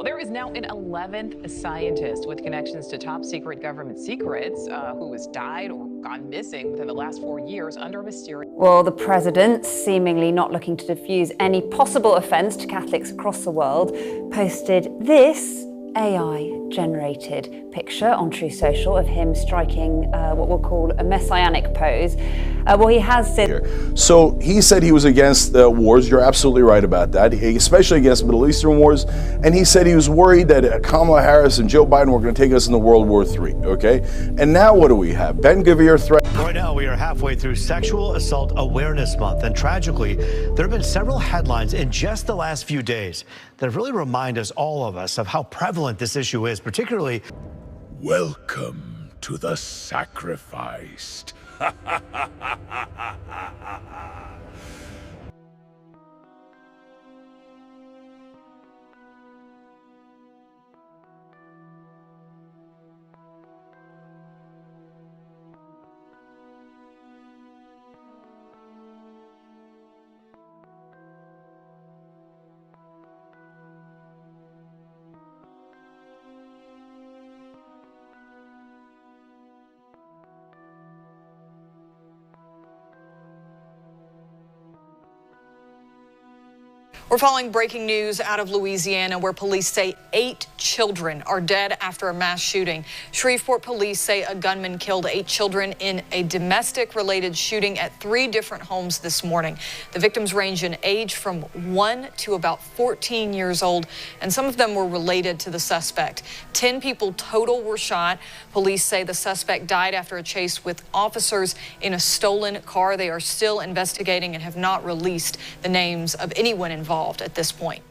Well, there is now an 11th scientist with connections to top secret government secrets who has died or gone missing within the last 4 years under a mysterious... Well, the president, seemingly not looking to diffuse any possible offence to Catholics across the world, posted this AI-generated picture on True Social of him striking what we'll call a messianic pose. Well, he has said... So he said he was against wars. You're absolutely right about that, especially against Middle Eastern wars. And he said he was worried that Kamala Harris and Joe Biden were going to take us into World War III, okay? And now what do we have? Ben-Gvir threat... Right now, we are halfway through Sexual Assault Awareness Month. And tragically, there have been several headlines in just the last few days that really remind all of us of how prevalent this issue is, particularly... Welcome to the sacrificed. We're following breaking news out of Louisiana where police say 8 children are dead after a mass shooting. Shreveport police say a gunman killed 8 children in a domestic-related shooting at 3 different homes this morning. The victims range in age from 1 to about 14 years old, and some of them were related to the suspect. 10 people total were shot. Police say the suspect died after a chase with officers in a stolen car. They are still investigating and have not released the names of anyone involved at this point.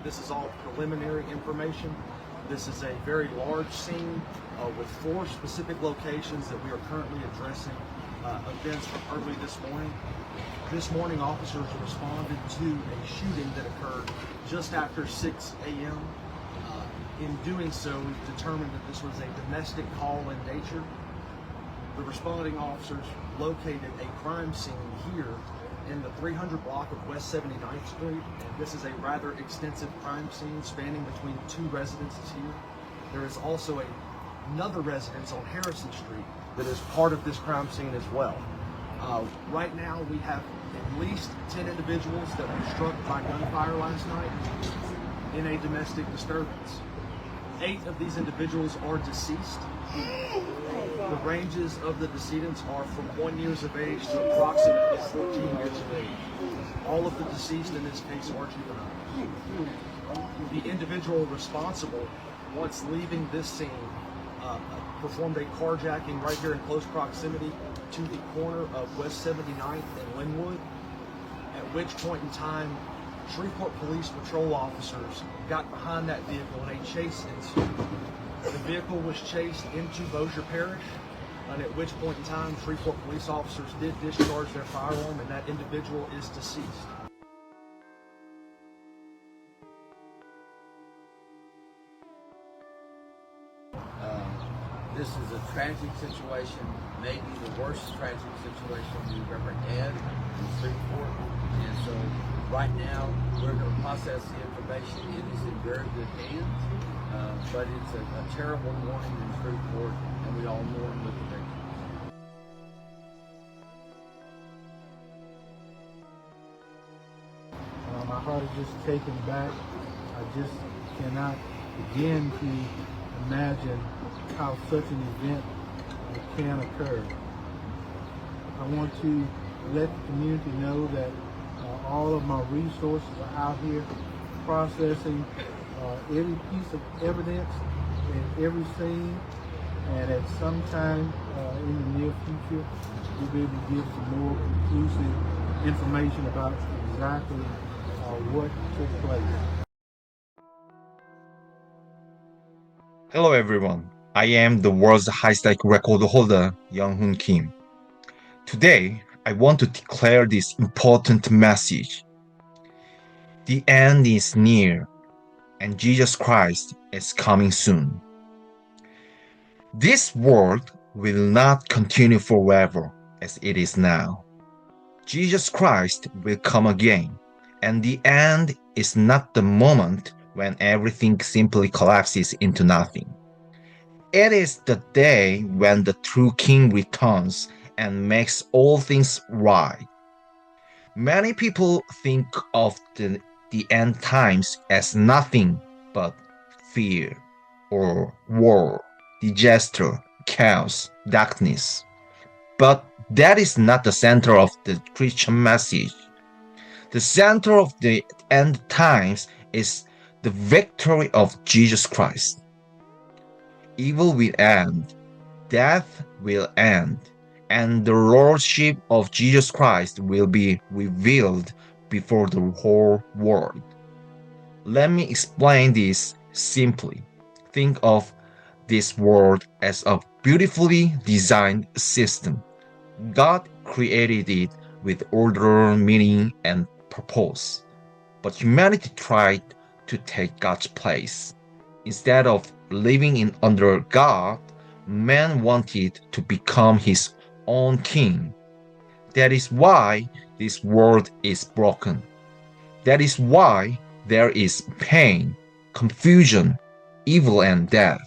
This is all preliminary information. This is a very large scene with 4 specific locations that we are currently addressing events from early this morning. This morning, officers responded to a shooting that occurred just after 6 a.m. In doing so, we've determined that this was a domestic call in nature. The responding officers located a crime scene here in the 300 block of West 79th Street. And this is a rather extensive crime scene spanning between 2 residences here. There is also another residence on Harrison Street that is part of this crime scene as well. Right now we have at least 10 individuals that were struck by gunfire last night in a domestic disturbance. 8 of these individuals are deceased. The ranges of the decedents are from 1 year of age to approximately 14 years of age. All of the deceased in this case are juvenile. The individual responsible, once leaving this scene, performed a carjacking right here in close proximity to the corner of West 79th and Linwood, at which point in time Shreveport Police patrol officers got behind that vehicle and a chase ensued. The vehicle was chased into Bossier Parish, and at which point in time Shreveport police officers did discharge their firearm, and that individual is deceased. This is a tragic situation, maybe the worst tragic situation we've ever had in Shreveport. And so right now we're going to process the information. It is in very good hands, but it's a terrible morning in Shreveport, and we all mourn with the victims. My heart is just taken back. I just cannot begin to imagine how such an event can occur. I want to let the community know that all of my resources are out here processing every piece of evidence in every scene, and at some time in the near future we'll be able to give some more conclusive information about exactly what took place. Hello everyone, I am the world's highest IQ record holder, Young-Hoon Kim. Today, I want to declare this important message. The end is near, and Jesus Christ is coming soon. This world will not continue forever as it is now. Jesus Christ will come again, And the end is not the moment when everything simply collapses into nothing. It is the day when the true king returns and makes all things right. Many people think of the end times as nothing but fear or war, disaster, chaos, darkness. But that is not the center of the Christian message. The center of the end times is the victory of Jesus Christ. Evil will end, death will end, and the lordship of Jesus Christ will be revealed before the whole world. Let me explain this simply. Think of this world as a beautifully designed system. God created it with order, meaning, and purpose. But humanity tried to take God's place. Instead of living under God, man wanted to become his own king. That is why this world is broken. That is why there is pain, confusion, evil, and death.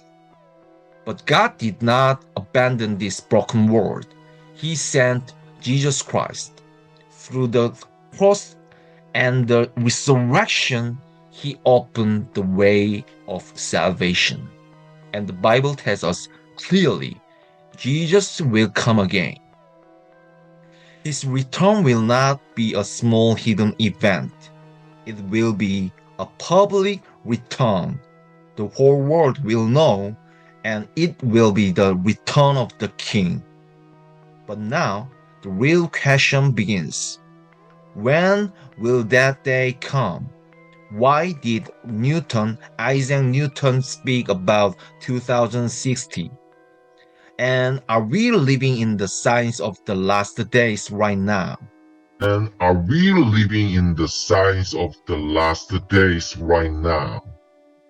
But God did not abandon this broken world. He sent Jesus Christ. Through the cross and the resurrection, he opened the way of salvation. And the Bible tells us clearly, Jesus will come again. His return will not be a small hidden event. It will be a public return. The whole world will know, and it will be the return of the King. But now, the real question begins. When will that day come? Why did Isaac Newton speak about 2060? And are we living in the signs of the last days right now? And are we living in the signs of the last days right now?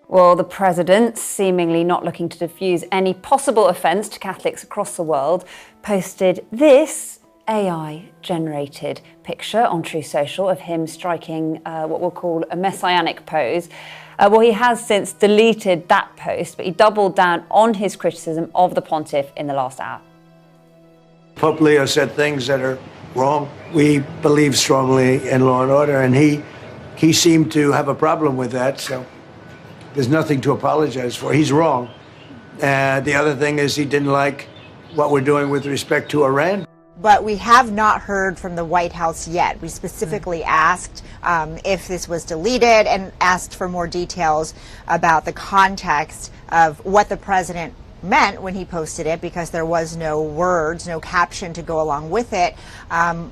Well, the president, seemingly not looking to diffuse any possible offence to Catholics across the world, posted this AI-generated picture on Truth Social of him striking what we'll call a messianic pose. Well, he has since deleted that post, but he doubled down on his criticism of the pontiff in the last hour. Pope Leo said things that are wrong. We believe strongly in law and order, and he seemed to have a problem with that, so there's nothing to apologize for. He's wrong. The other thing is he didn't like what we're doing with respect to Iran. But we have not heard from the White House yet. We specifically asked if this was deleted and asked for more details about the context of what the president meant when he posted it, because there was no words, no caption to go along with it.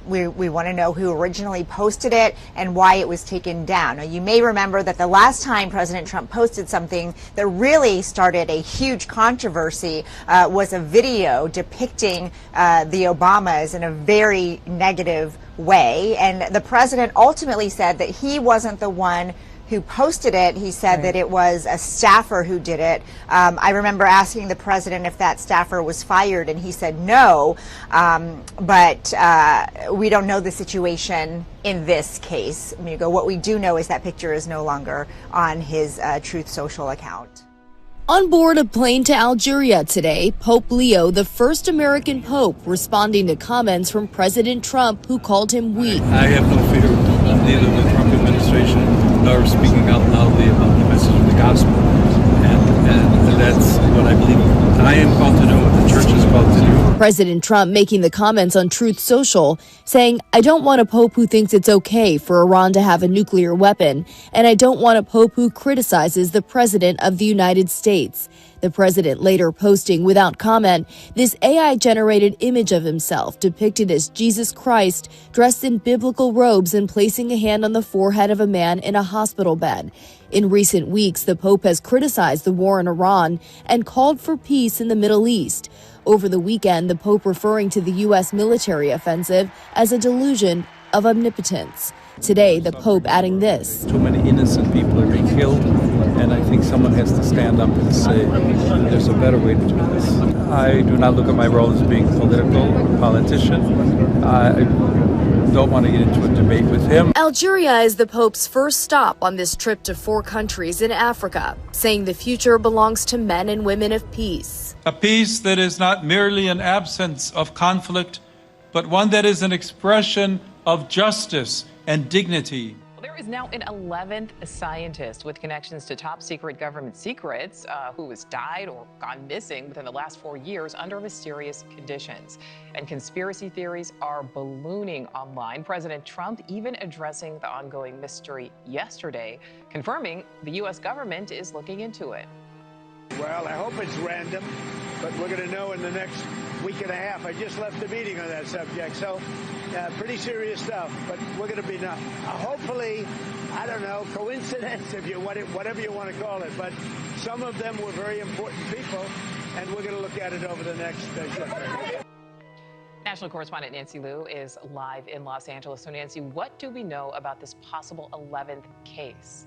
We want to know who originally posted it and why it was taken down. Now, you may remember that the last time President Trump posted something that really started a huge controversy was a video depicting the Obamas in a very negative way. And the president ultimately said that he wasn't the one who posted it. He said that it was a staffer who did it. I remember asking the president if that staffer was fired, and he said no. But we don't know the situation in this case. What we do know is that picture is no longer on his Truth Social account. On board a plane to Algeria today, Pope Leo, the first American pope, responding to comments from President Trump, who called him weak. I have no fear of neither the Trump administration nor speaking out loudly about the message of the gospel. And that's what I believe I am called to do, what the church is called to do. President Trump making the comments on Truth Social, saying, "I don't want a pope who thinks it's okay for Iran to have a nuclear weapon, and I don't want a pope who criticizes the president of the United States." The president later posting without comment this AI-generated image of himself depicted as Jesus Christ dressed in biblical robes and placing a hand on the forehead of a man in a hospital bed. In recent weeks, the Pope has criticized the war in Iran and called for peace in the Middle East. Over the weekend, the Pope referring to the U.S. military offensive as a delusion of omnipotence. Today, the Pope adding this. Too many innocent people are being killed, and I think someone has to stand up and say there's a better way to do this. I do not look at my role as being political, politician. don't want to get into a debate with him. Algeria is the Pope's first stop on this trip to 4 countries in Africa, saying the future belongs to men and women of peace. A peace that is not merely an absence of conflict, but one that is an expression of justice and dignity. There is now an 11th scientist with connections to top secret government secrets who has died or gone missing within the last 4 years under mysterious conditions. And conspiracy theories are ballooning online. President Trump even addressing the ongoing mystery yesterday, confirming the U.S. government is looking into it. Well, I hope it's random, but we're going to know in the next week and a half. I just left the meeting on that subject, so pretty serious stuff, but we're going to be hopefully, I don't know, coincidence, if you whatever you want to call it, but some of them were very important people, and we're going to look at it over the next National correspondent Nancy Liu is live in Los Angeles. So Nancy, what do we know about this possible 11th case?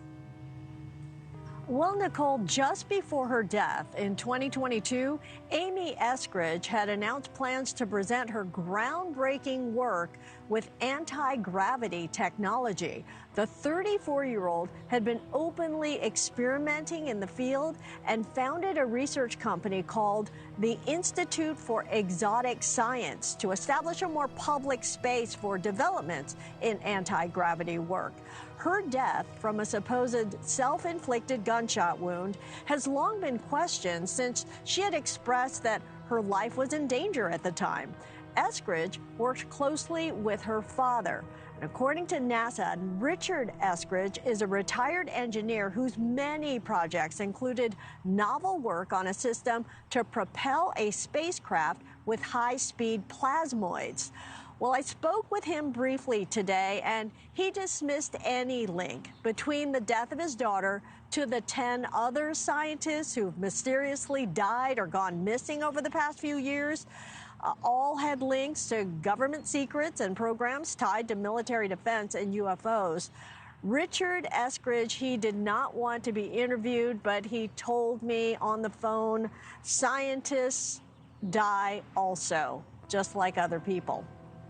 Well, Nicole, just before her death in 2022, Amy Eskridge had announced plans to present her groundbreaking work with anti-gravity technology. The 34-year-old had been openly experimenting in the field and founded a research company called the Institute for Exotic Science to establish a more public space for developments in anti-gravity work. Her death from a supposed self-inflicted gunshot wound has long been questioned since she had expressed that her life was in danger at the time. Eskridge worked closely with her father. And according to NASA, Richard Eskridge is a retired engineer whose many projects included novel work on a system to propel a spacecraft with high-speed plasmoids. Well, I spoke with him briefly today, and he dismissed any link between the death of his daughter to the 10 other scientists who've mysteriously died or gone missing over the past few years. All had links to government secrets and programs tied to military defense and UFOs. Richard Eskridge, he did not want to be interviewed, but he told me on the phone, scientists die also, just like other people.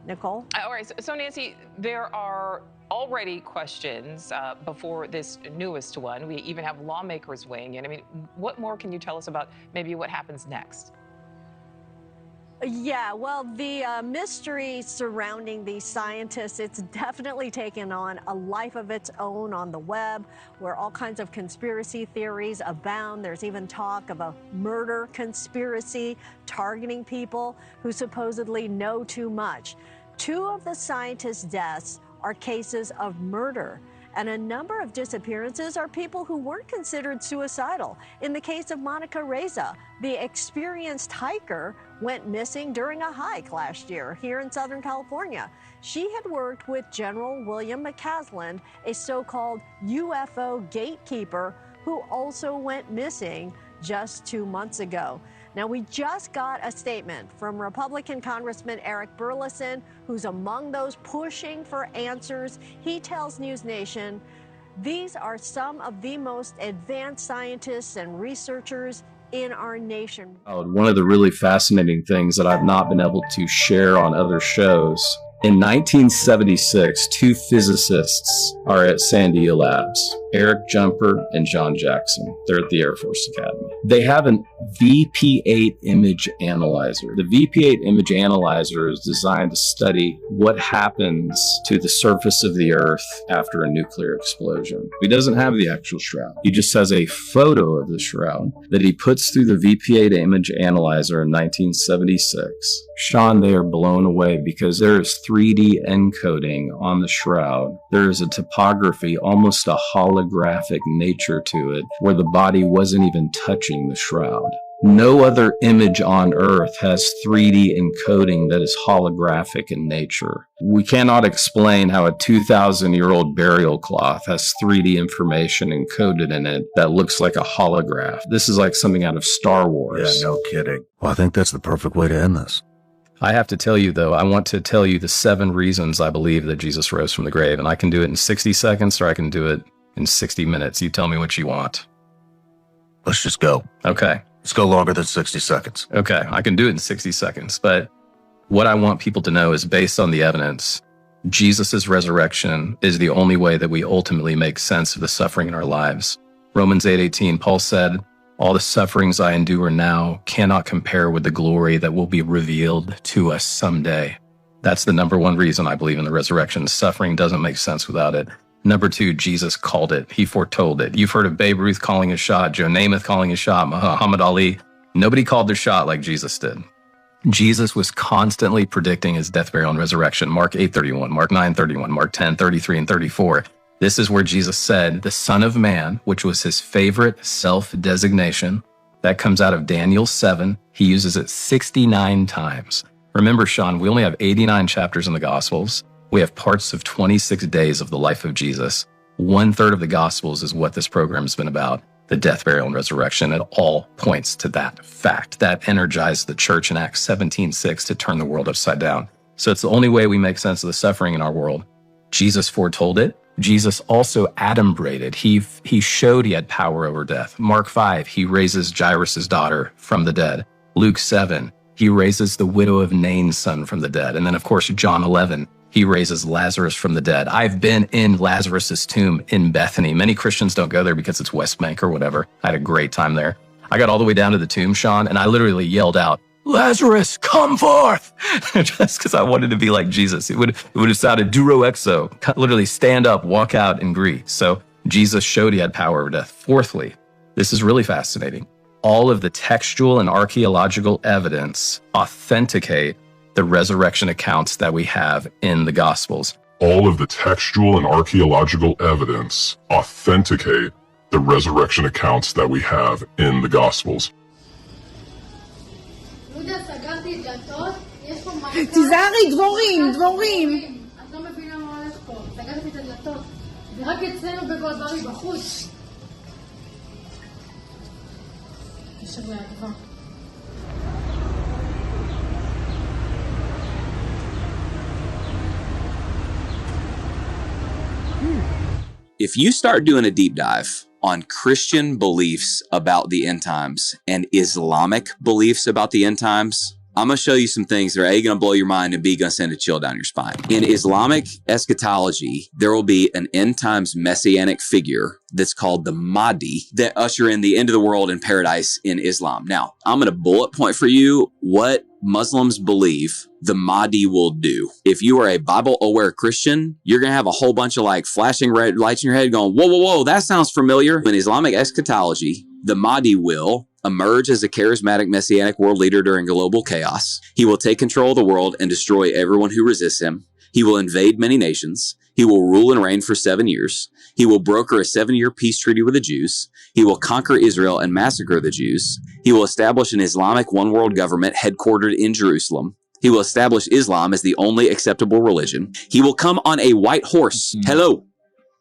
Nicole? All right, so Nancy, there are already questions before this newest one. We even have lawmakers weighing in. I mean, what more can you tell us about maybe what happens next? Yeah, well, the mystery surrounding these scientists, it's definitely taken on a life of its own on the web, where all kinds of conspiracy theories abound. There's even talk of a murder conspiracy targeting people who supposedly know too much. 2 of the scientists' deaths are cases of murder, and a number of disappearances are people who weren't considered suicidal. In the case of Monica Reza, the experienced hiker went missing during a hike last year here in Southern California. She had worked with General William McCaslin, a so-called UFO gatekeeper who also went missing just 2 months ago. Now, we just got a statement from Republican Congressman Eric Burleson, who's among those pushing for answers. He tells News Nation, these are some of the most advanced scientists and researchers in our nation. One of the really fascinating things that I've not been able to share on other shows, in 1976, 2 physicists are at Sandia Labs, Eric Jumper and John Jackson. They're at the Air Force Academy. They have an VP8 image analyzer. The VP8 image analyzer is designed to study what happens to the surface of the Earth after a nuclear explosion. He doesn't have the actual shroud. He just has a photo of the shroud that he puts through the VP8 image analyzer in 1976. Sean, they are blown away because there is 3D encoding on the shroud. There is a topography, almost a holographic nature to it, where the body wasn't even touching the shroud. No other image on Earth has 3D encoding that is holographic in nature. We cannot explain how a 2,000-year-old burial cloth has 3D information encoded in it that looks like a holograph. This is like something out of Star Wars. Yeah, no kidding. Well, I think that's the perfect way to end this. I have to tell you, though, I want to tell you the 7 reasons I believe that Jesus rose from the grave, and I can do it in 60 seconds or I can do it in 60 minutes. You tell me what you want. Let's just go. Okay. Let's go longer than 60 seconds. Okay, I can do it in 60 seconds, but what I want people to know is based on the evidence, Jesus' resurrection is the only way that we ultimately make sense of the suffering in our lives. Romans 8:18, Paul said, "All the sufferings I endure now cannot compare with the glory that will be revealed to us someday." That's the number one reason I believe in the resurrection. Suffering doesn't make sense without it. Number two, Jesus called it. He foretold it. You've heard of Babe Ruth calling a shot, Joe Namath calling a shot, Muhammad Ali. Nobody called their shot like Jesus did. Jesus was constantly predicting his death, burial, and resurrection. Mark 8:31, Mark 9:31, Mark 10:33 and 34. This is where Jesus said, the Son of Man, which was his favorite self-designation, that comes out of Daniel 7. He uses it 69 times. Remember, Sean, we only have 89 chapters in the Gospels. We have parts of 26 days of the life of Jesus. 1/3 of the Gospels is what this program has been about. The death, burial, and resurrection. It all points to that fact that energized the church in Acts 17:6 to turn the world upside down. So it's the only way we make sense of the suffering in our world. Jesus foretold it. Jesus also adumbrated. He showed he had power over death. Mark 5, he raises Jairus' daughter from the dead. Luke 7, he raises the widow of Nain's son from the dead. And then, of course, John 11, he raises Lazarus from the dead. I've been in Lazarus' tomb in Bethany. Many Christians don't go there because it's West Bank or whatever. I had a great time there. I got all the way down to the tomb, Sean, and I literally yelled out, "Lazarus, come forth!" Just because I wanted to be like Jesus. It would have sounded duro exo, literally stand up, walk out, and greet. So Jesus showed he had power over death. Fourthly, this is really fascinating. All of the textual and archaeological evidence authenticate the resurrection accounts that we have in the Gospels. All of the textual and archaeological evidence authenticate the resurrection accounts that we have in the Gospels. תיזהרי, דבורים. את לא מבינה מה הולך פה. סגרתי את הדלתות. זה רק אצלנו בגולברי בחוץ. קשר לאדווה. If you start doing a deep dive on Christian beliefs about the end times and Islamic beliefs about the end times, I'm going to show you some things that are A, going to blow your mind, and B, going to send a chill down your spine. In Islamic eschatology, there will be an end times messianic figure that's called the Mahdi that usher in the end of the world and paradise in Islam. Now, I'm going to bullet point for you what Muslims believe the Mahdi will do. If you are a Bible-aware Christian, you're going to have a whole bunch of like flashing red lights in your head going, whoa, whoa, whoa, that sounds familiar. In Islamic eschatology, the Mahdi will emerge as a charismatic messianic world leader during global chaos. He will take control of the world and destroy everyone who resists him. He will invade many nations. He will rule and reign for 7 years. He will broker a 7-year peace treaty with the Jews. He will conquer Israel and massacre the Jews. He will establish an Islamic one-world government headquartered in Jerusalem. He will establish Islam as the only acceptable religion. He will come on a white horse. Hello.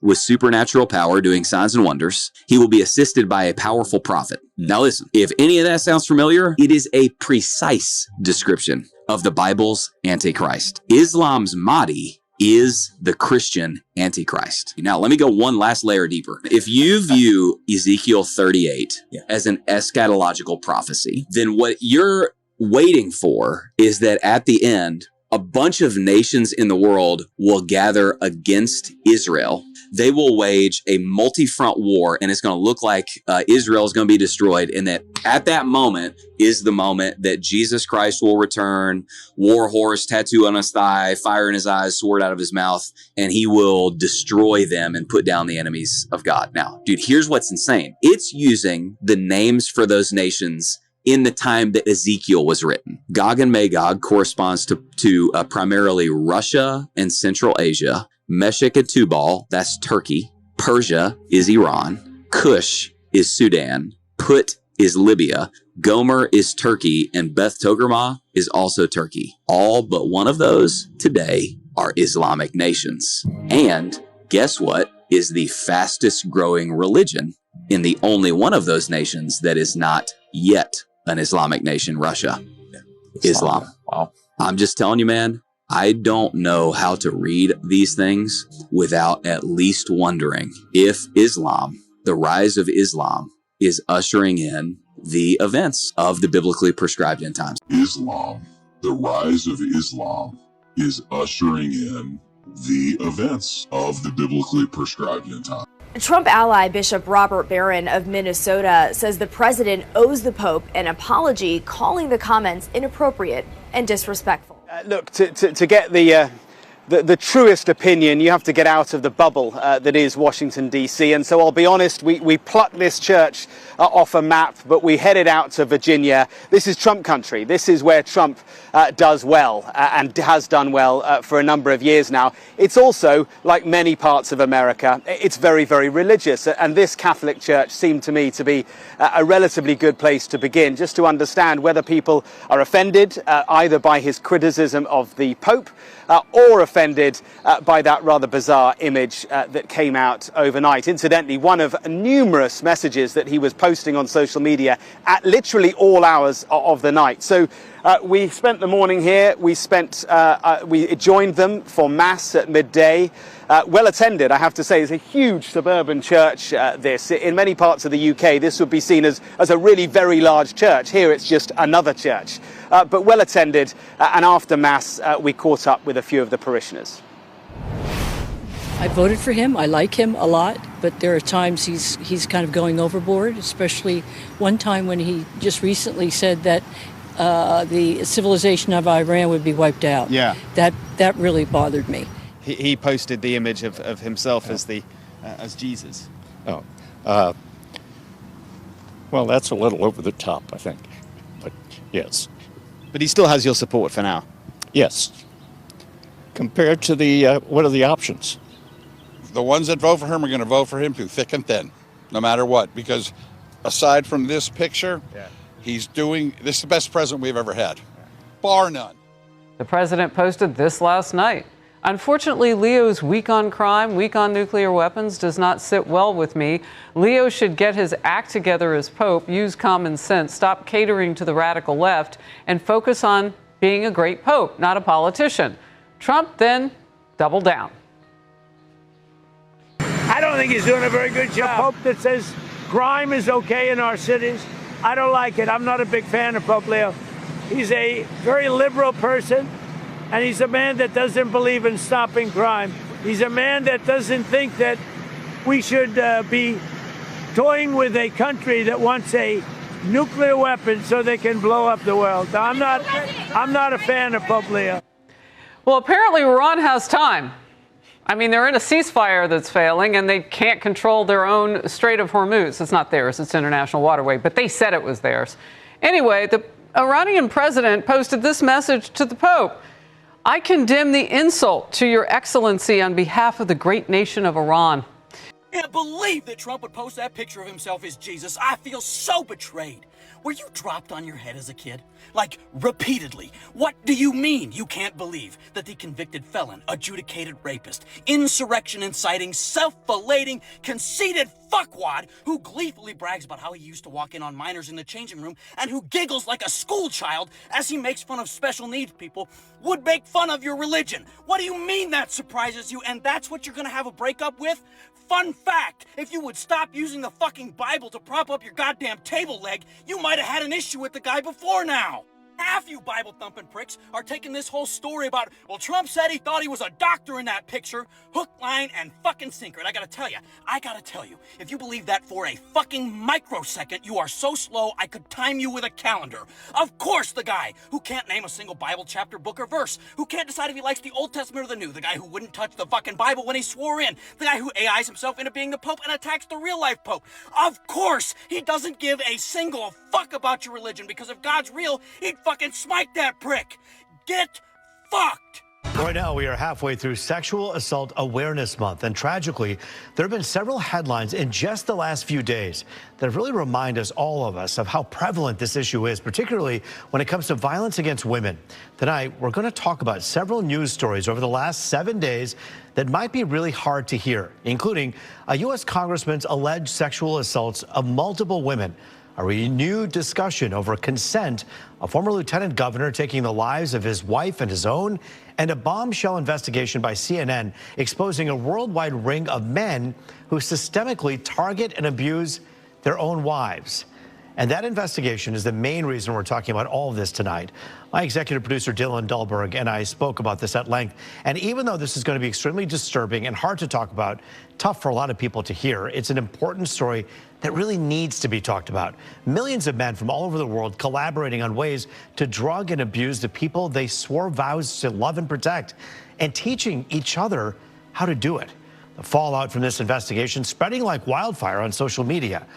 With supernatural power, doing signs and wonders. He will be assisted by a powerful prophet. Now listen, if any of that sounds familiar, it is a precise description of the Bible's Antichrist. Islam's Mahdi is the Christian Antichrist. Now, let me go one last layer deeper. If you view Ezekiel 38 as an eschatological prophecy, then what you're waiting for is that at the end, a bunch of nations in the world will gather against Israel. They will wage a multi-front war, and it's going to look like Israel is going to be destroyed. And that at that moment is the moment that Jesus Christ will return, war horse, tattoo on his thigh, fire in his eyes, sword out of his mouth, and he will destroy them and put down the enemies of God. Now, dude, here's what's insane. It's using the names for those nations in the time that Ezekiel was written. Gog and Magog corresponds to primarily Russia and Central Asia. Meshech and Tubal, that's Turkey. Persia is Iran. Cush is Sudan. Put is Libya. Gomer is Turkey. And Beth Togarmah is also Turkey. All but one of those today are Islamic nations. And guess what is the fastest growing religion in the only one of those nations that is not yet an Islamic nation? Russia. Islam. Wow. I'm just telling you, man, I don't know how to read these things without at least wondering if Islam, the rise of Islam, is ushering in the events of the biblically prescribed end times. Islam, the rise of Islam, is ushering in the events of the biblically prescribed end time. Trump ally Bishop Robert Barron of Minnesota says the president owes the Pope an apology, calling the comments inappropriate and disrespectful. Look, to get the truest opinion, you have to get out of the bubble that is Washington, D.C. And so I'll be honest, we plucked this church off a map, but we headed out to Virginia. This is Trump country. This is where Trump does well and has done well for a number of years now. It's also, like many parts of America, it's very, very religious. And this Catholic church seemed to me to be a relatively good place to begin, just to understand whether people are offended either by his criticism of the Pope or offended by that rather bizarre image that came out overnight. Incidentally, one of numerous messages that he was posting on social media at literally all hours of the night. So we spent the morning here. We joined them for Mass at midday. Well attended, I have to say. It's a huge suburban church, this. In many parts of the UK, this would be seen as a really very large church. Here it's just another church. But well attended, and after Mass, we caught up with a few of the parishioners. I voted for him. I like him a lot, but there are times he's kind of going overboard, especially one time when he just recently said that the civilization of Iran would be wiped out. Yeah. That really bothered me. He posted the image of himself as Jesus. Oh, well, that's a little over the top, I think. But yes. But he still has your support for now. Yes. Compared to the what are the options? The ones that vote for him are going to vote for him through thick and thin, no matter what. Because aside from this picture, this is the best president we've ever had, bar none. The president posted this last night. Unfortunately, Leo's weak on crime, weak on nuclear weapons does not sit well with me. Leo should get his act together as Pope, use common sense, stop catering to the radical left, and focus on being a great Pope, not a politician. Trump then doubled down. I don't think he's doing a very good job. A Pope that says crime is okay in our cities, I don't like it. I'm not a big fan of Pope Leo. He's a very liberal person. And he's a man that doesn't believe in stopping crime. He's a man that doesn't think that we should be toying with a country that wants a nuclear weapon so they can blow up the world. I'm not a fan of Pope Leo. Well, apparently Iran has time. I mean, they're in a ceasefire that's failing, and they can't control their own Strait of Hormuz. It's not theirs, it's international waterway, but they said it was theirs. Anyway, the Iranian president posted this message to the Pope. I condemn the insult to your excellency on behalf of the great nation of Iran. I can't believe that Trump would post that picture of himself as Jesus. I feel so betrayed. Were you dropped on your head as a kid? Like, repeatedly. What do you mean you can't believe that the convicted felon, adjudicated rapist, insurrection inciting, self-felating, conceited fuckwad who gleefully brags about how he used to walk in on minors in the changing room and who giggles like a school child as he makes fun of special needs people would make fun of your religion? What do you mean that surprises you and that's what you're gonna have a breakup with? Fun fact, if you would stop using the fucking Bible to prop up your goddamn table leg, you might have had an issue with the guy before now. Half you Bible-thumping pricks are taking this whole story about, well, Trump said he thought he was a doctor in that picture, hook, line, and fucking sinker. And I gotta tell you, if you believe that for a fucking microsecond, you are so slow I could time you with a calendar. Of course the guy who can't name a single Bible chapter, book, or verse, who can't decide if he likes the Old Testament or the New, the guy who wouldn't touch the fucking Bible when he swore in, the guy who AIs himself into being the Pope and attacks the real-life Pope. Of course he doesn't give a single fuck about your religion, because if God's real, he'd fucking smite that prick. Get fucked. Right now, we are halfway through Sexual Assault Awareness Month, and tragically, there have been several headlines in just the last few days that really remind all of us of how prevalent this issue is, particularly when it comes to violence against women. Tonight, we're going to talk about several news stories over the last 7 days that might be really hard to hear, including a U.S. congressman's alleged sexual assaults of multiple women, a renewed discussion over consent, a former lieutenant governor taking the lives of his wife and his own, and a bombshell investigation by CNN exposing a worldwide ring of men who systemically target and abuse their own wives. And that investigation is the main reason we're talking about all of this tonight. My executive producer, Dylan Dahlberg, and I spoke about this at length. And even though this is going to be extremely disturbing and hard to talk about, tough for a lot of people to hear, it's an important story that really needs to be talked about. Millions of men from all over the world collaborating on ways to drug and abuse the people they swore vows to love and protect, and teaching each other how to do it. The fallout from this investigation spreading like wildfire on social media.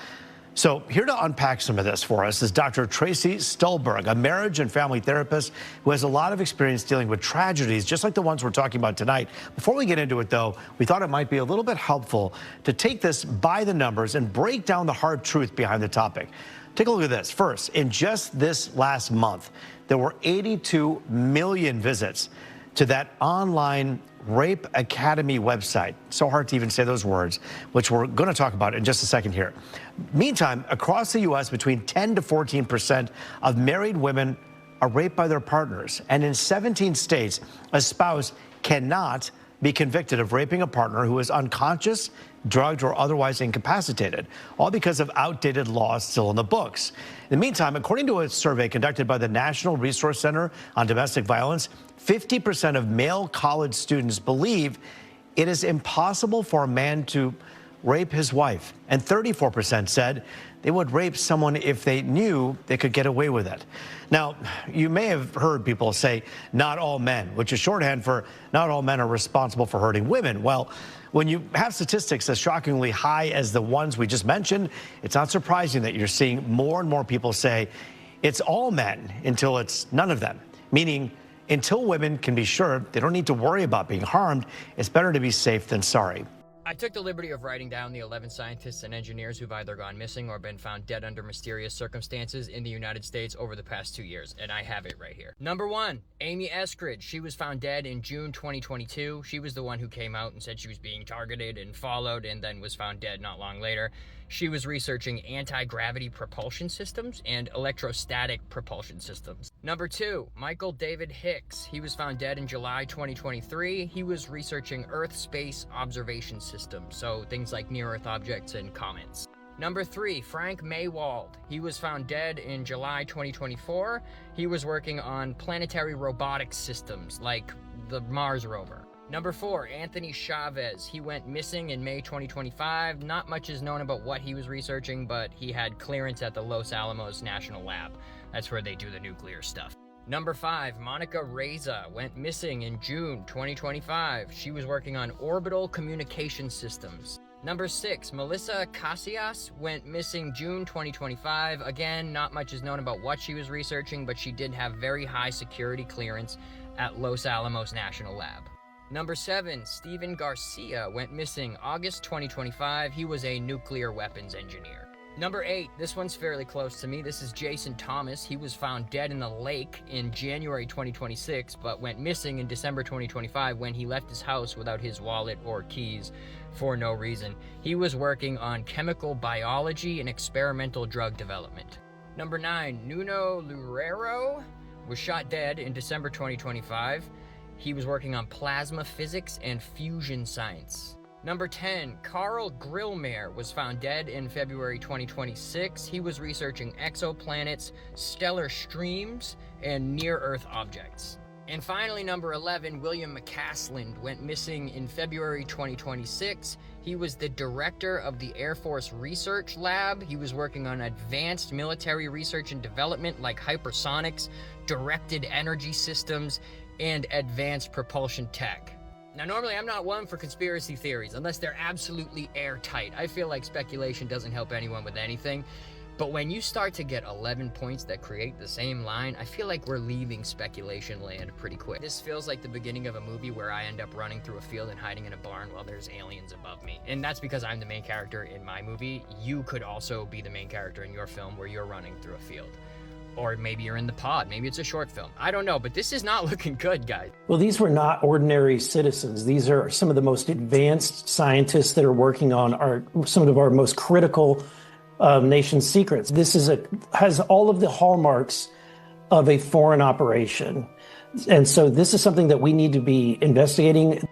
So here to unpack some of this for us is Dr. Tracy Stolberg, a marriage and family therapist who has a lot of experience dealing with tragedies just like the ones we're talking about tonight. Before we get into it, though, we thought it might be a little bit helpful to take this by the numbers and break down the hard truth behind the topic. Take a look at this. First, in just this last month, there were 82 million visits to that online Rape Academy website. So hard to even say those words, which we're going to talk about in just a second here. Meantime, across the U.S., between 10 to 14% of married women are raped by their partners. And in 17 states, a spouse cannot be convicted of raping a partner who is unconscious, drugged, or otherwise incapacitated, all because of outdated laws still in the books. In the meantime, according to a survey conducted by the National Resource Center on Domestic Violence, 50% of male college students believe it is impossible for a man to rape his wife, and 34% said they would rape someone if they knew they could get away with it. Now, you may have heard people say, not all men, which is shorthand for not all men are responsible for hurting women. Well, when you have statistics as shockingly high as the ones we just mentioned, it's not surprising that you're seeing more and more people say it's all men until it's none of them, meaning until women can be sure they don't need to worry about being harmed, it's better to be safe than sorry. I took the liberty of writing down the 11 scientists and engineers who've either gone missing or been found dead under mysterious circumstances in the United States over the past 2 years, and I have it right here. Number 1, Amy Eskridge. She was found dead in June 2022. She was the one who came out and said she was being targeted and followed and then was found dead not long later. She was researching anti-gravity propulsion systems and electrostatic propulsion systems. Number 2, Michael David Hicks. He was found dead in July 2023. He was researching Earth space observation systems, so things like near-Earth objects and comets. Number 3, Frank Maywald. He was found dead in July 2024. He was working on planetary robotics systems like the Mars rover. Number 4, Anthony Chavez. He went missing in May 2025. Not much is known about what he was researching, but he had clearance at the Los Alamos National Lab. That's where they do the nuclear stuff. Number 5, Monica Reza went missing in June 2025. She was working on orbital communication systems. Number 6, Melissa Casillas went missing June 2025. Again, not much is known about what she was researching, but she did have very high security clearance at Los Alamos National Lab. Number 7, Steven Garcia went missing August 2025. He was a nuclear weapons engineer. Number 8, this one's fairly close to me. This is Jason Thomas. He was found dead in the lake in January 2026, but went missing in December 2025 when he left his house without his wallet or keys for no reason. He was working on chemical biology and experimental drug development. Number 9, Nuno Loureiro was shot dead in December 2025. He was working on plasma physics and fusion science. Number 10, Carl Grillmeier was found dead in February 2026. He was researching exoplanets, stellar streams, and near-Earth objects. And finally, number 11, William McCasland went missing in February 2026. He was the director of the Air Force Research Lab. He was working on advanced military research and development like hypersonics, directed energy systems, and advanced propulsion tech. Now, normally I'm not one for conspiracy theories unless they're absolutely airtight. I feel like speculation doesn't help anyone with anything. But when you start to get 11 points that create the same line, I feel like we're leaving speculation land pretty quick. This feels like the beginning of a movie where I end up running through a field and hiding in a barn while there's aliens above me. And that's because I'm the main character in my movie. You could also be the main character in your film where you're running through a field. Or maybe you're in the pod. Maybe it's a short film. I don't know, but this is not looking good, guys. Well, these were not ordinary citizens. These are some of the most advanced scientists that are working on some of our most critical nation secrets. This has all of the hallmarks of a foreign operation. And so this is something that we need to be investigating.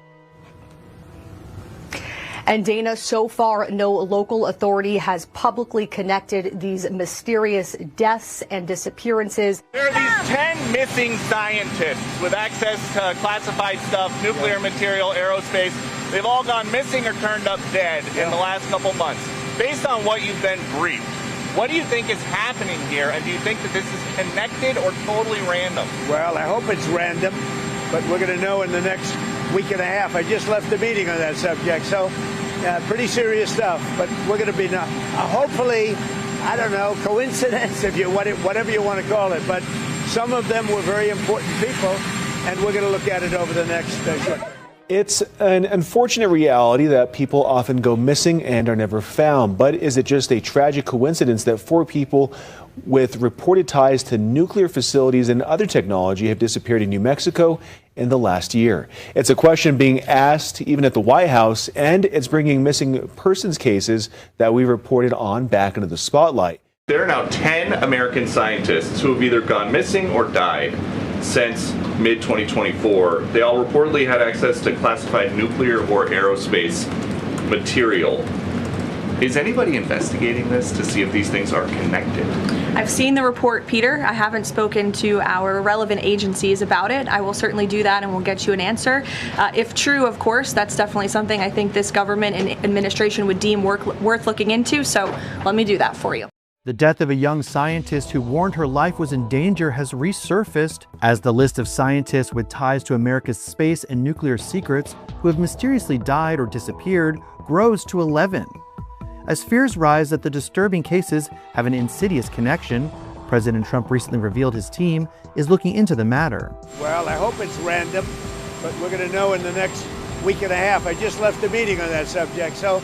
And Dana, so far, no local authority has publicly connected these mysterious deaths and disappearances. There are these 10 missing scientists with access to classified stuff, nuclear material, aerospace. They've all gone missing or turned up dead in the last couple months. Based on what you've been briefed, what do you think is happening here, and do you think that this is connected or totally random? Well, I hope it's random, but we're going to know in the next week and a half. I just left the meeting on that subject, so pretty serious stuff. But we're going to be hopefully, I don't know, coincidence, if you whatever you want to call it. But some of them were very important people, and we're going to look at it over the next short. It's an unfortunate reality that people often go missing and are never found. But is it just a tragic coincidence that 4 people with reported ties to nuclear facilities and other technology have disappeared in New Mexico in the last year? It's a question being asked even at the White House, and it's bringing missing persons cases that we reported on back into the spotlight. There are now 10 American scientists who have either gone missing or died since mid-2024. They all reportedly had access to classified nuclear or aerospace material. Is anybody investigating this to see if these things are connected? I've seen the report, Peter. I haven't spoken to our relevant agencies about it. I will certainly do that, and we'll get you an answer. If true, of course, that's definitely something I think this government and administration would deem worth looking into, so let me do that for you. The death of a young scientist who warned her life was in danger has resurfaced as the list of scientists with ties to America's space and nuclear secrets who have mysteriously died or disappeared grows to 11. As fears rise that the disturbing cases have an insidious connection, President Trump recently revealed his team is looking into the matter. Well, I hope it's random, but we're going to know in the next week and a half. I just left the meeting on that subject, so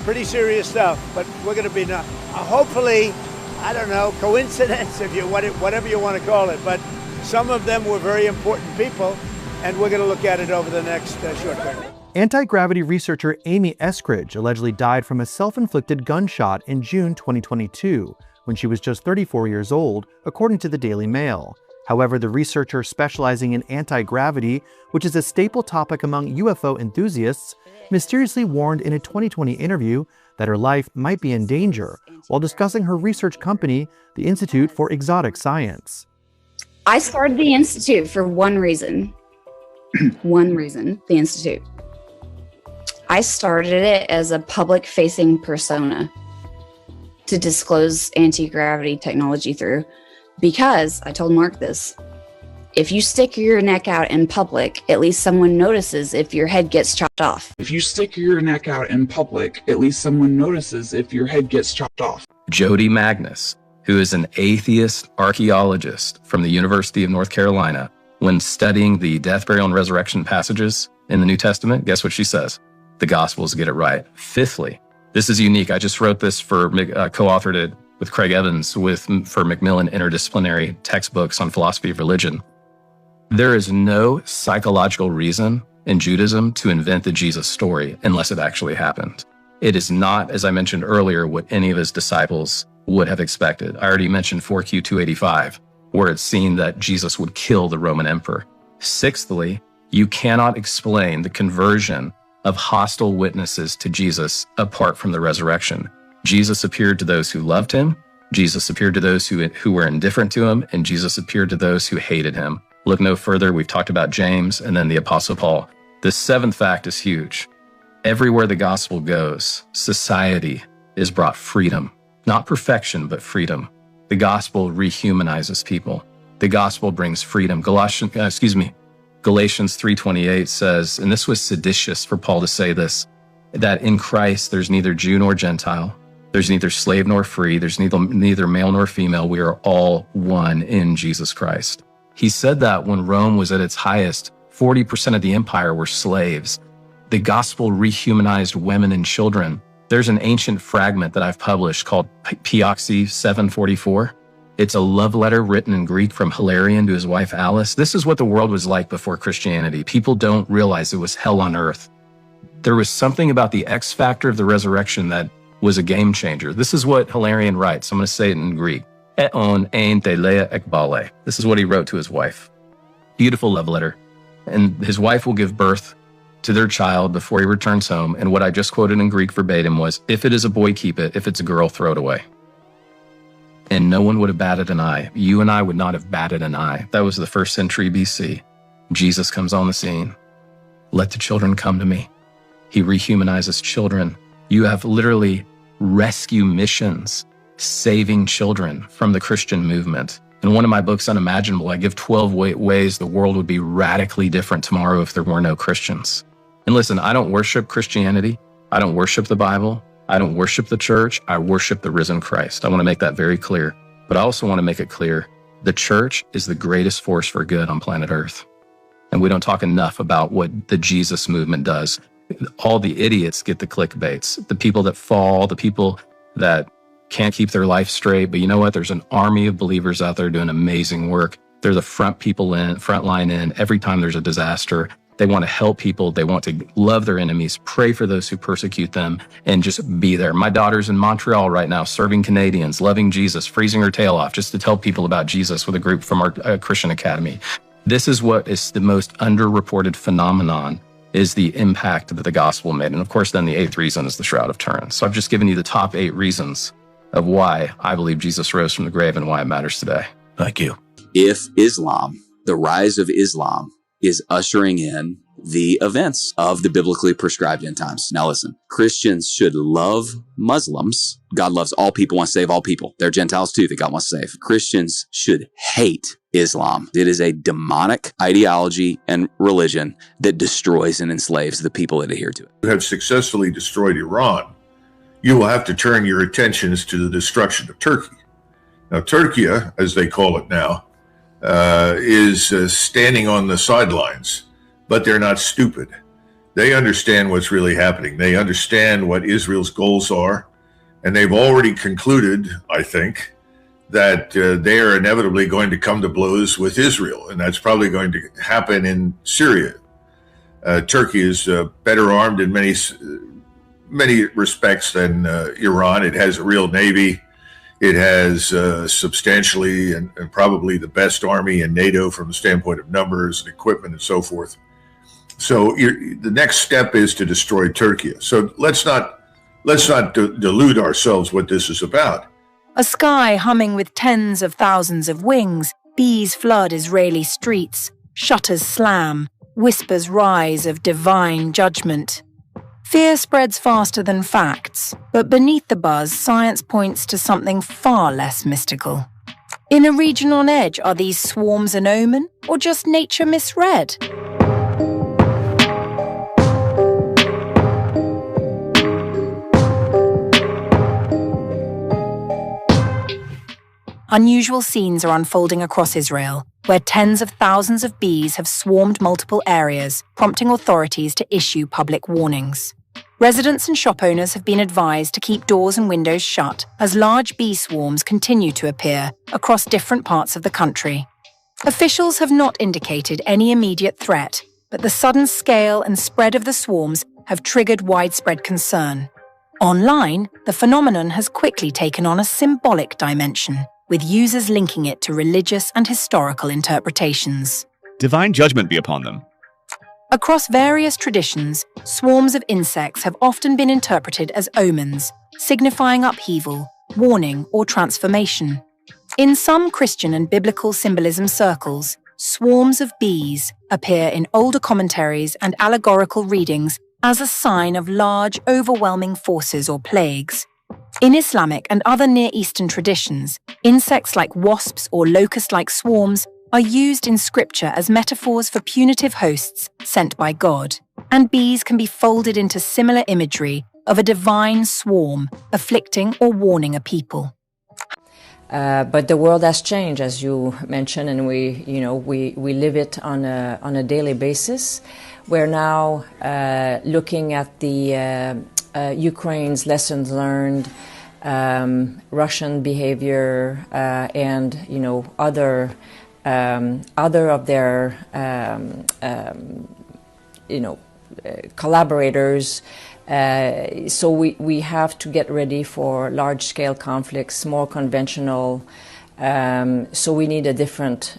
pretty serious stuff. But we're going to be hopefully, I don't know, coincidence, if you whatever you want to call it. But some of them were very important people, and we're going to look at it over the next short period. Anti-gravity researcher Amy Eskridge allegedly died from a self-inflicted gunshot in June 2022, when she was just 34 years old, according to the Daily Mail. However, the researcher specializing in anti-gravity, which is a staple topic among UFO enthusiasts, mysteriously warned in a 2020 interview that her life might be in danger while discussing her research company, the Institute for Exotic Science. I started the Institute for one reason. One reason, the Institute. I started it as a public-facing persona to disclose anti-gravity technology through, because I told Mark this. If you stick your neck out in public, at least someone notices if your head gets chopped off. If you stick your neck out in public, at least someone notices if your head gets chopped off. Jody Magnus, who is an atheist archaeologist from the University of North Carolina, when studying the death, burial, and resurrection passages in the New Testament, guess what she says? The Gospels get it right. Fifthly, this is unique. I just wrote this for, co-authored it with Craig Evans for Macmillan Interdisciplinary Textbooks on Philosophy of Religion. There is no psychological reason in Judaism to invent the Jesus story unless it actually happened. It is not, as I mentioned earlier, what any of his disciples would have expected. I already mentioned 4Q 285, where it's seen that Jesus would kill the Roman emperor. Sixthly, you cannot explain the conversion of hostile witnesses to Jesus apart from the resurrection. Jesus appeared to those who loved him, Jesus appeared to those who were indifferent to him, and Jesus appeared to those who hated him. Look no further, we've talked about James and then the Apostle Paul. The seventh fact is huge. Everywhere the gospel goes, society is brought freedom. Not perfection, but freedom. The gospel rehumanizes people. The gospel brings freedom. Galatians 3:28 says, and this was seditious for Paul to say this, that in Christ there's neither Jew nor Gentile, there's neither slave nor free, there's neither male nor female, we are all one in Jesus Christ. He said that when Rome was at its highest, 40% of the empire were slaves. The gospel rehumanized women and children. There's an ancient fragment that I've published called P.O.X.Y. 744. It's a love letter written in Greek from Hilarion to his wife Alice. This is what the world was like before Christianity. People don't realize it was hell on earth. There was something about the X factor of the resurrection that was a game changer. This is what Hilarion writes. I'm going to say it in Greek. Eon ein telea ekbale. This is what he wrote to his wife. Beautiful love letter. And his wife will give birth to their child before he returns home. And what I just quoted in Greek verbatim was, if it is a boy, keep it. If it's a girl, throw it away. And no one would have batted an eye. You and I would not have batted an eye. That was the 1st century BC. Jesus comes on the scene. Let the children come to me. He rehumanizes children. You have literally rescue missions, saving children from the Christian movement. In one of my books, Unimaginable, I give 12 ways the world would be radically different tomorrow if there were no Christians. And listen, I don't worship Christianity. I don't worship the Bible. I don't worship the church. I worship the risen Christ. I want to make that very clear. But I also want to make it clear, the church is the greatest force for good on planet Earth. And we don't talk enough about what the Jesus movement does. All the idiots get the clickbaits, the people that fall, the people that can't keep their life straight. But you know what? There's an army of believers out there doing amazing work. They're the front line in every time there's a disaster. They want to help people. They want to love their enemies, pray for those who persecute them, and just be there. My daughter's in Montreal right now, serving Canadians, loving Jesus, freezing her tail off just to tell people about Jesus with a group from our Christian Academy. This is what is the most underreported phenomenon, is the impact that the gospel made. And of course, then the 8th reason is the Shroud of Turin. So I've just given you the top 8 reasons of why I believe Jesus rose from the grave and why it matters today. Thank you. If Islam, the rise of Islam, is ushering in the events of the biblically prescribed end times. Now listen, Christians should love Muslims. God loves all people, wants to save all people. They're Gentiles too that God wants to save. Christians should hate Islam. It is a demonic ideology and religion that destroys and enslaves the people that adhere to it. You have successfully destroyed Iran. You will have to turn your attentions to the destruction of Turkey. Now, Turkey, as they call it now, is standing on the sidelines, but they're not stupid. They understand what's really happening. They understand what Israel's goals are, and they've already concluded, I think, that they are inevitably going to come to blows with Israel, and that's probably going to happen in Syria. Turkey is better armed in many respects than Iran. It has a real navy. It has substantially and probably the best army in NATO from the standpoint of numbers and equipment and so forth. So the next step is to destroy Turkey. So let's not delude ourselves what this is about. A sky humming with tens of thousands of wings, bees flood Israeli streets, shutters slam, whispers rise of divine judgment. Fear spreads faster than facts, but beneath the buzz, science points to something far less mystical. In a region on edge, are these swarms an omen, or just nature misread? Unusual scenes are unfolding across Israel, where tens of thousands of bees have swarmed multiple areas, prompting authorities to issue public warnings. Residents and shop owners have been advised to keep doors and windows shut as large bee swarms continue to appear across different parts of the country. Officials have not indicated any immediate threat, but the sudden scale and spread of the swarms have triggered widespread concern. Online, the phenomenon has quickly taken on a symbolic dimension, with users linking it to religious and historical interpretations. Divine judgment be upon them. Across various traditions, swarms of insects have often been interpreted as omens, signifying upheaval, warning, or transformation. In some Christian and biblical symbolism circles, swarms of bees appear in older commentaries and allegorical readings as a sign of large, overwhelming forces or plagues. In Islamic and other Near Eastern traditions, insects like wasps or locust-like swarms are used in scripture as metaphors for punitive hosts sent by God, and bees can be folded into similar imagery of a divine swarm afflicting or warning a people. But the world has changed, as you mentioned, and we live it on a daily basis. We're now looking at the Ukraine's lessons learned, Russian behavior, and other of their collaborators. So we have to get ready for large-scale conflicts, more conventional So we need a different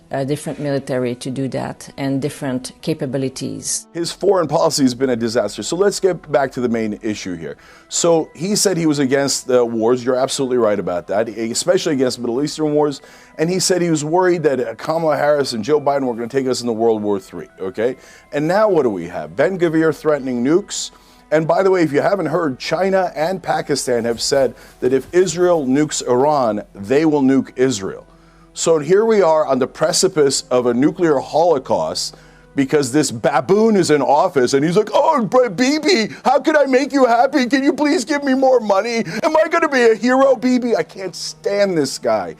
military to do that and different capabilities. His foreign policy has been a disaster. So let's get back to the main issue here. So he said he was against the wars. You're absolutely right about that, especially against Middle Eastern wars. And he said he was worried that Kamala Harris and Joe Biden were going to take us into World War III, okay? And now what do we have? Ben Gvir threatening nukes. And by the way, if you haven't heard, China and Pakistan have said that if Israel nukes Iran, they will nuke Israel. So here we are on the precipice of a nuclear holocaust because this baboon is in office and he's like, oh, Bibi, how can I make you happy? Can you please give me more money? Am I going to be a hero, Bibi? I can't stand this guy.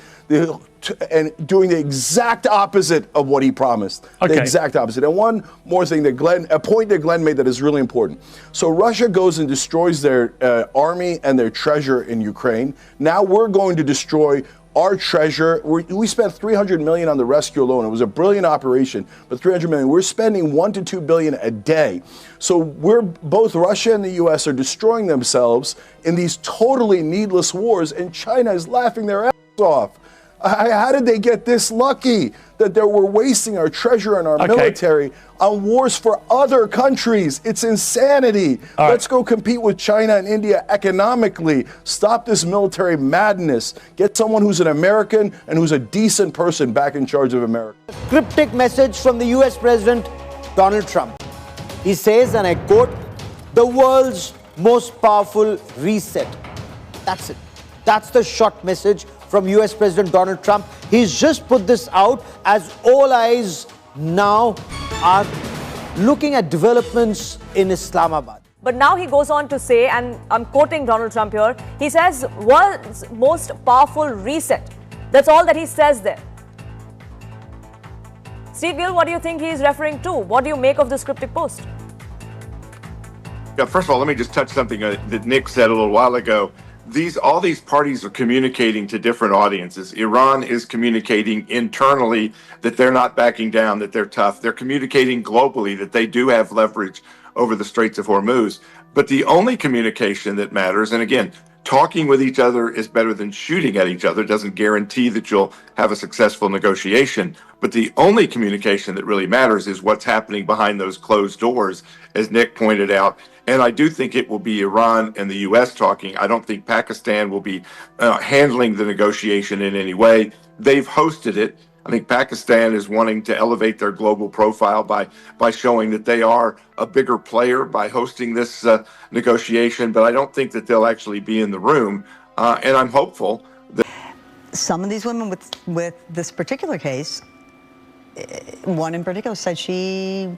And doing the exact opposite of what he promised. Okay. The exact opposite. And one more thing a point that Glenn made that is really important. So Russia goes and destroys their army and their treasure in Ukraine. Now we're going to destroy our treasure. We spent $300 million on the rescue alone. It was a brilliant operation, but $300 million. We're spending $1 to $2 billion a day. So both Russia and the U.S. are destroying themselves in these totally needless wars, and China is laughing their ass off. How did they get this lucky that we're wasting our treasure and our military on wars for other countries? It's insanity. Let's go compete with China and India economically. Stop this military madness. Get someone who's an American and who's a decent person back in charge of America. Cryptic message from the US President Donald Trump. He says, and I quote, "The world's most powerful reset." That's it. That's the short message from US President Donald Trump. He's just put this out as all eyes now are looking at developments in Islamabad. But now he goes on to say, and I'm quoting Donald Trump here, he says, world's most powerful reset. That's all that he says there. Steve Gill, what do you think he is referring to? What do you make of this cryptic post? Yeah, first of all, let me just touch something that Nick said a little while ago. All these parties are communicating to different audiences. Iran is communicating internally that they're not backing down, that they're tough. They're communicating globally that they do have leverage over the Straits of Hormuz. But the only communication that matters, and again, talking with each other is better than shooting at each other. It doesn't guarantee that you'll have a successful negotiation. But the only communication that really matters is what's happening behind those closed doors, as Nick pointed out. And I do think it will be Iran and the U.S. talking. I don't think Pakistan will be handling the negotiation in any way. They've hosted it. I think Pakistan is wanting to elevate their global profile by showing that they are a bigger player by hosting this negotiation. But I don't think that they'll actually be in the room. And I'm hopeful that some of these women with this particular case, one in particular said she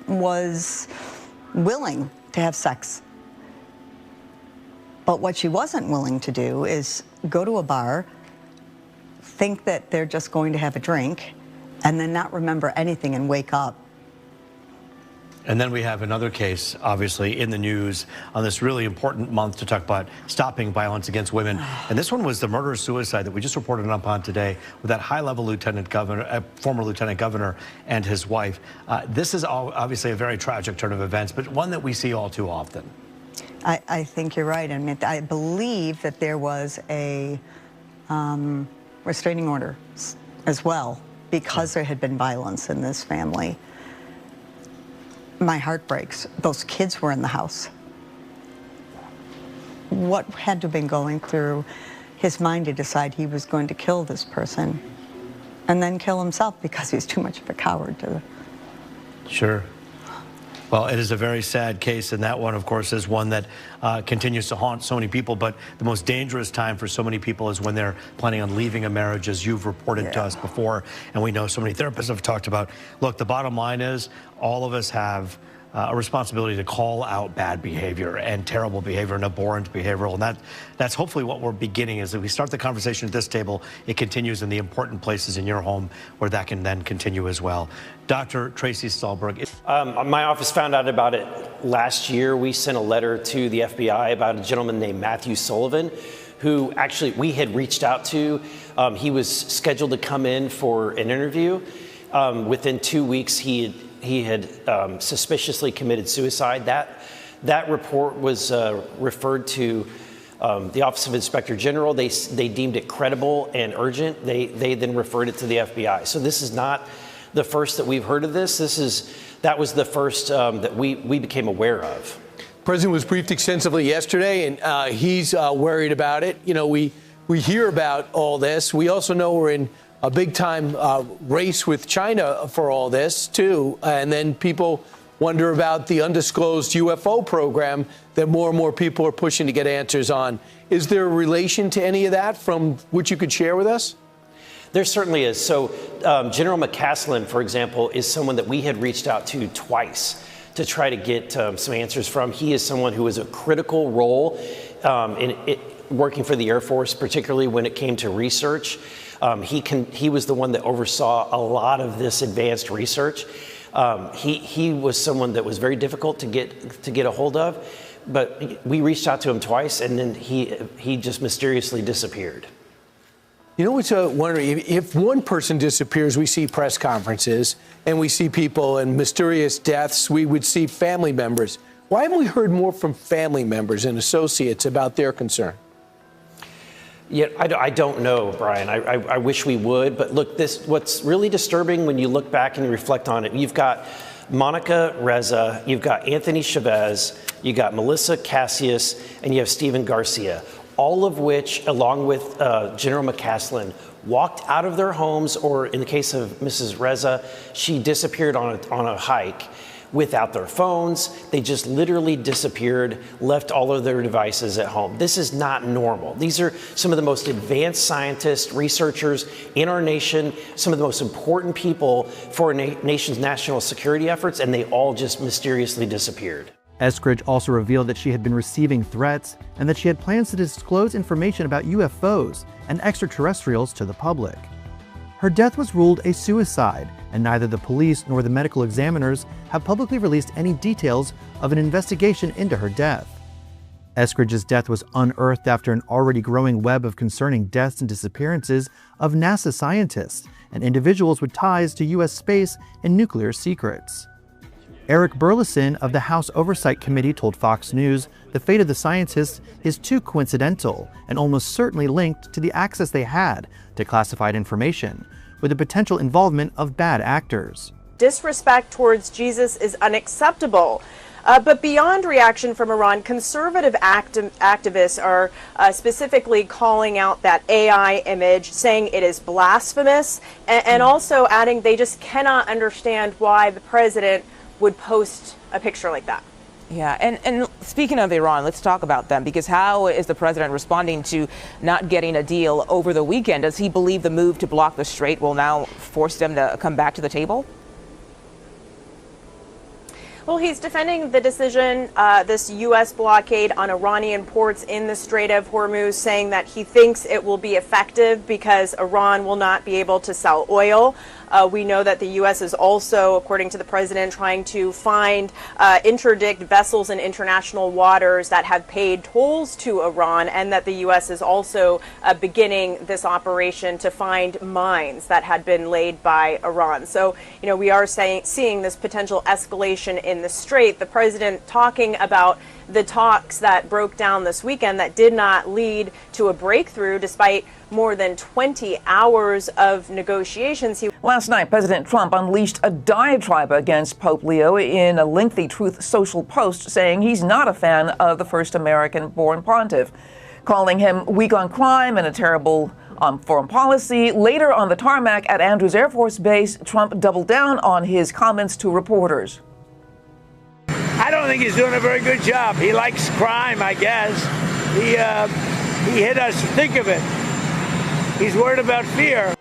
was willing to have sex. But what she wasn't willing to do is go to a bar, think that they're just going to have a drink, and then not remember anything and wake up. And then we have another case, obviously, in the news on this really important month to talk about stopping violence against women. And this one was the murder-suicide that we just reported upon today with that high-level lieutenant governor, former lieutenant governor, and his wife. This is obviously a very tragic turn of events, but one that we see all too often. I think you're right. I mean, I believe that there was a restraining order as well because there had been violence in this family. My heart breaks. Those kids were in the house. What had to have been going through his mind to decide he was going to kill this person and then kill himself because he's too much of a coward to... Sure. Well, it is a very sad case, and that one, of course, is one that continues to haunt so many people. But the most dangerous time for so many people is when they're planning on leaving a marriage, as you've reported to us before. And we know so many therapists have talked about. Look, the bottom line is all of us have a responsibility to call out bad behavior and terrible behavior and abhorrent behavior. And that's hopefully what we're beginning is that we start the conversation at this table. It continues in the important places in your home where that can then continue as well. Dr. Tracy Stolberg. My office found out about it last year. We sent a letter to the FBI about a gentleman named Matthew Sullivan, who actually we had reached out to. He was scheduled to come in for an interview. Within 2 weeks, he had suspiciously committed suicide. That report was referred to the Office of Inspector General. They deemed it credible and urgent. They then referred it to the FBI. So this is not the first that we've heard of this. That was the first that we became aware of. The president was briefed extensively yesterday, and he's worried about it. You know, we hear about all this. We also know we're in a big-time race with China for all this, too. And then people wonder about the undisclosed UFO program that more and more people are pushing to get answers on. Is there a relation to any of that from which you could share with us? There certainly is. So General McCaslin, for example, is someone that we had reached out to twice to try to get some answers from. He is someone who has a critical role in working for the Air Force, particularly when it came to research. He was the one that oversaw a lot of this advanced research. He was someone that was very difficult to get a hold of, but we reached out to him twice, and then he just mysteriously disappeared. You know what's wondering? If one person disappears, we see press conferences and we see people and mysterious deaths. We would see family members. Why haven't we heard more from family members and associates about their concern? Yeah, I don't know, Brian. I wish we would. But look, what's really disturbing when you look back and you reflect on it, you've got Monica Reza, you've got Anthony Chavez, you got Melissa Cassius, and you have Stephen Garcia, all of which, along with General McCaslin, walked out of their homes, or in the case of Mrs. Reza, she disappeared on a hike without their phones. They just literally disappeared, left all of their devices at home. This is not normal. These are some of the most advanced scientists, researchers in our nation, some of the most important people for our nation's national security efforts, and they all just mysteriously disappeared. Eskridge also revealed that she had been receiving threats and that she had plans to disclose information about UFOs and extraterrestrials to the public. Her death was ruled a suicide, and neither the police nor the medical examiners have publicly released any details of an investigation into her death. Eskridge's death was unearthed after an already growing web of concerning deaths and disappearances of NASA scientists and individuals with ties to U.S. space and nuclear secrets. Eric Burleson of the House Oversight Committee told Fox News the fate of the scientists is too coincidental and almost certainly linked to the access they had to classified information, with the potential involvement of bad actors. Disrespect towards Jesus is unacceptable. But beyond reaction from Iran, conservative activists are specifically calling out that AI image, saying it is blasphemous, and also adding they just cannot understand why the president would post a picture like that. Yeah, and speaking of Iran, let's talk about them, because how is the president responding to not getting a deal over the weekend? Does he believe the move to block the strait will now force them to come back to the table? Well, he's defending the decision, this U.S. blockade on Iranian ports in the Strait of Hormuz, saying that he thinks it will be effective because Iran will not be able to sell oil. We know that the U.S. is also, according to the president, trying to find interdict vessels in international waters that have paid tolls to Iran, and that the U.S. is also beginning this operation to find mines that had been laid by Iran. So, you know, we are seeing this potential escalation in the strait. The president talking about the talks that broke down this weekend that did not lead to a breakthrough despite more than 20 hours of negotiations. Last night, President Trump unleashed a diatribe against Pope Leo in a lengthy Truth Social post, saying he's not a fan of the first American-born pontiff, calling him weak on crime and a terrible foreign policy. Later on the tarmac at Andrews Air Force Base, Trump doubled down on his comments to reporters. I don't think he's doing a very good job. He likes crime, I guess. He hit us thick of it. He's worried about fear.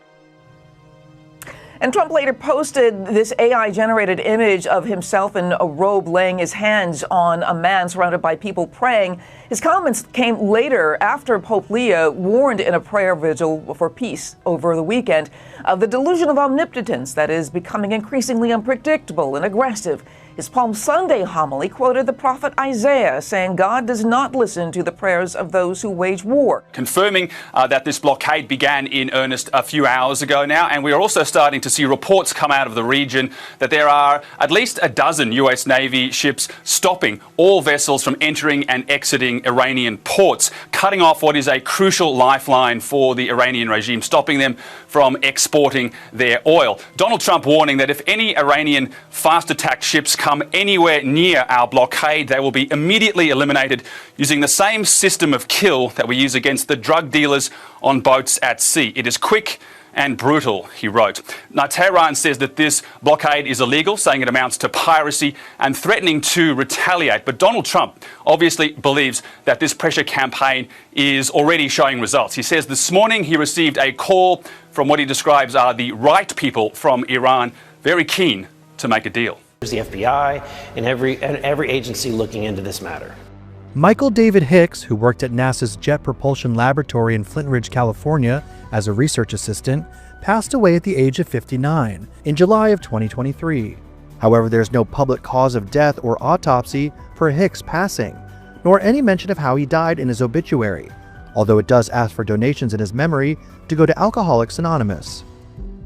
And Trump later posted this AI-generated image of himself in a robe laying his hands on a man surrounded by people praying. His comments came later after Pope Leo warned in a prayer vigil for peace over the weekend of the delusion of omnipotence that is becoming increasingly unpredictable and aggressive. His Palm Sunday homily quoted the prophet Isaiah, saying God does not listen to the prayers of those who wage war. Confirming that this blockade began in earnest a few hours ago now, and we are also starting to see reports come out of the region that there are at least a dozen US Navy ships stopping all vessels from entering and exiting Iranian ports. cutting off what is a crucial lifeline for the Iranian regime, stopping them from exporting their oil. Donald Trump warning that if any Iranian fast-attack ships come anywhere near our blockade, they will be immediately eliminated using the same system of kill that we use against the drug dealers on boats at sea. It is quick and brutal, he wrote. Now, Tehran says that this blockade is illegal, saying it amounts to piracy and threatening to retaliate. But Donald Trump obviously believes that this pressure campaign is already showing results. He says this morning he received a call from what he describes are the right people from Iran, very keen to make a deal. There's the FBI and every agency looking into this matter. Michael David Hicks, who worked at NASA's Jet Propulsion Laboratory in Flint Ridge, California, as a research assistant, passed away at the age of 59 in July of 2023. However, there's no public cause of death or autopsy for Hicks' passing, nor any mention of how he died in his obituary, although it does ask for donations in his memory to go to Alcoholics Anonymous.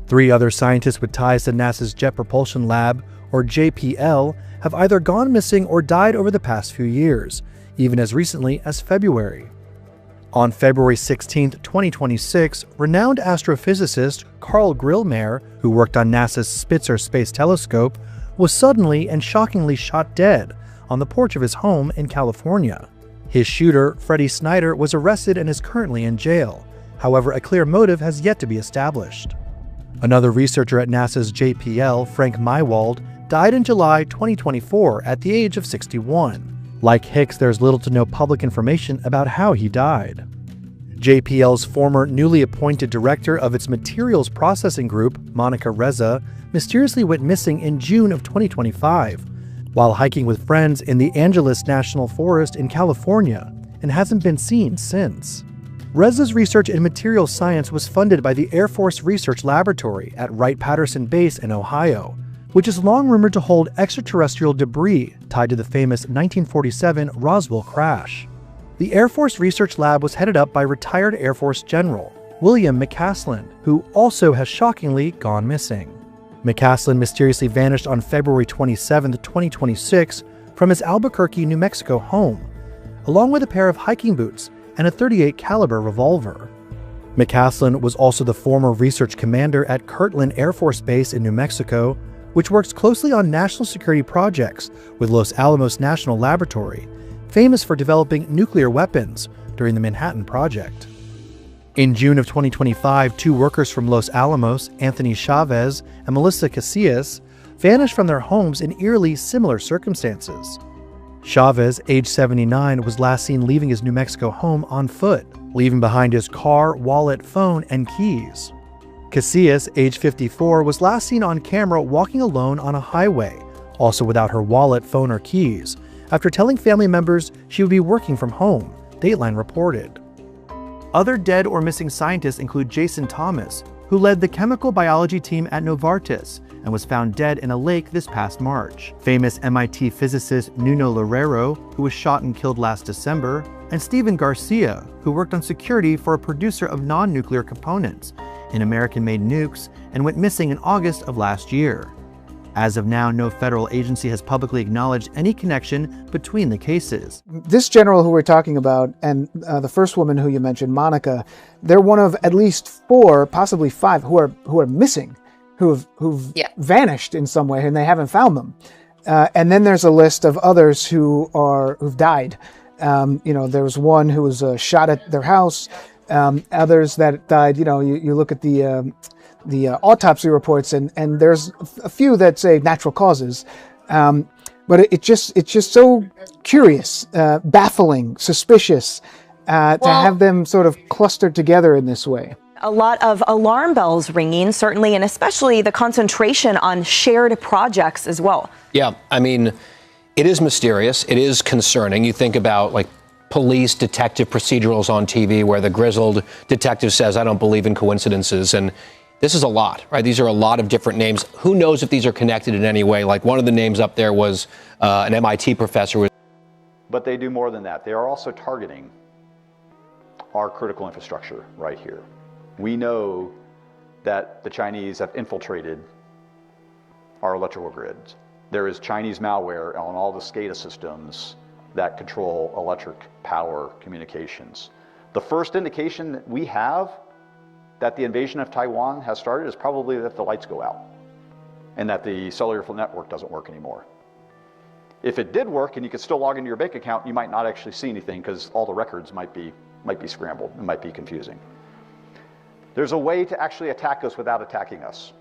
3 other scientists with ties to NASA's Jet Propulsion Lab, or JPL, have either gone missing or died over the past few years, even as recently as February. On February 16, 2026, renowned astrophysicist Carl Grillmeyer, who worked on NASA's Spitzer Space Telescope, was suddenly and shockingly shot dead on the porch of his home in California. His shooter, Freddie Snyder, was arrested and is currently in jail. However, a clear motive has yet to be established. Another researcher at NASA's JPL, Frank Mywald, died in July 2024 at the age of 61. Like Hicks, there's little to no public information about how he died. JPL's former newly appointed director of its materials processing group, Monica Reza, mysteriously went missing in June of 2025 while hiking with friends in the Angeles National Forest in California and hasn't been seen since. Reza's research in materials science was funded by the Air Force Research Laboratory at Wright-Patterson Base in Ohio, which is long rumored to hold extraterrestrial debris tied to the famous 1947 Roswell crash. The Air Force Research Lab was headed up by retired Air Force General William McCaslin, who also has shockingly gone missing. McCaslin mysteriously vanished on February 27, 2026 from his Albuquerque, New Mexico home, along with a pair of hiking boots and a .38 caliber revolver. McCaslin was also the former research commander at Kirtland Air Force Base in New Mexico, which works closely on national security projects with Los Alamos National Laboratory, famous for developing nuclear weapons during the Manhattan Project. In June of 2025, 2 workers from Los Alamos, Anthony Chavez and Melissa Casillas, vanished from their homes in eerily similar circumstances. Chavez, age 79, was last seen leaving his New Mexico home on foot, leaving behind his car, wallet, phone, and keys. Casillas, age 54, was last seen on camera walking alone on a highway, also without her wallet, phone, or keys, after telling family members she would be working from home, Dateline reported. Other dead or missing scientists include Jason Thomas, who led the chemical biology team at Novartis and was found dead in a lake this past March. Famous MIT physicist Nuno Loureiro, who was shot and killed last December, and Stephen Garcia, who worked on security for a producer of non-nuclear components in American-made nukes and went missing in August of last year. As of now, no federal agency has publicly acknowledged any connection between the cases. This general who we're talking about and the first woman who you mentioned, Monica, they're one of at least 4, possibly 5 who are missing, who've vanished in some way, and they haven't found them. And then there's a list of others who've died. There was one who was shot at their house. Others that died. You look at the autopsy reports, and there's a few that say natural causes, but it's just so curious, baffling, suspicious to have them sort of clustered together in this way. A lot of alarm bells ringing, certainly, and especially the concentration on shared projects as well. Yeah, I mean, it is mysterious. It is concerning. You think about like police detective procedurals on TV where the grizzled detective says, "I don't believe in coincidences," and this is a lot, right? These are a lot of different names. Who knows if these are connected in any way? Like one of the names up there was an MIT professor. But they do more than that. They are also targeting our critical infrastructure right here. We know that the Chinese have infiltrated our electrical grids. There is Chinese malware on all the SCADA systems that control electric power communications. The first indication that we have that the invasion of Taiwan has started is probably that the lights go out and that the cellular network doesn't work anymore. If it did work and you could still log into your bank account, you might not actually see anything because all the records might be scrambled. It might be confusing. There's a way to actually attack us without attacking us.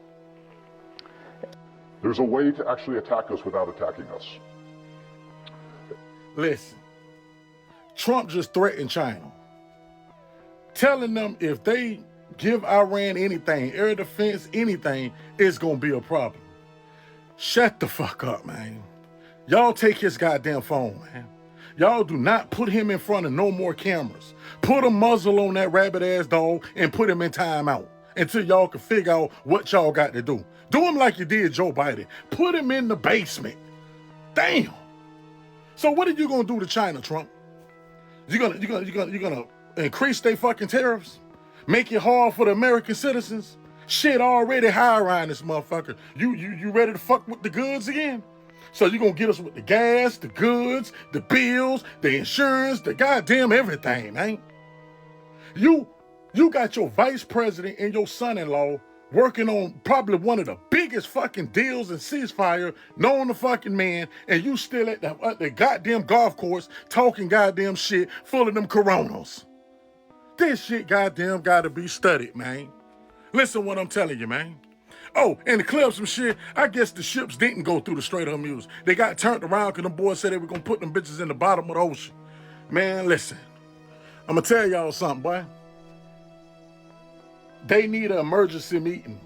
There's a way to actually attack us without attacking us. Listen, Trump just threatened China, telling them if they give Iran anything, air defense, anything, it's gonna be a problem. Shut the fuck up, man. Y'all take his goddamn phone, man. Y'all do not put him in front of no more cameras. Put a muzzle on that rabbit ass dog and put him in timeout until y'all can figure out what y'all got to do. Do him like you did Joe Biden. Put him in the basement. Damn. So what are you gonna do to China, Trump? You gonna increase their fucking tariffs? Make it hard for the American citizens? Shit already high around this motherfucker. You ready to fuck with the goods again? So you gonna get us with the gas, the goods, the bills, the insurance, the goddamn everything, man. You got your vice president and your son-in-law working on probably one of the biggest fucking deals in ceasefire known to fucking man, and you still at the goddamn golf course talking goddamn shit full of them coronas. This shit goddamn gotta be studied, man. Listen what I'm telling you, man. Oh, and to clear up some shit, I guess the ships didn't go through the Strait of Hormuz. They got turned around because them boys said they were gonna put them bitches in the bottom of the ocean. Man, listen, I'm gonna tell y'all something, boy. They need an emergency meeting.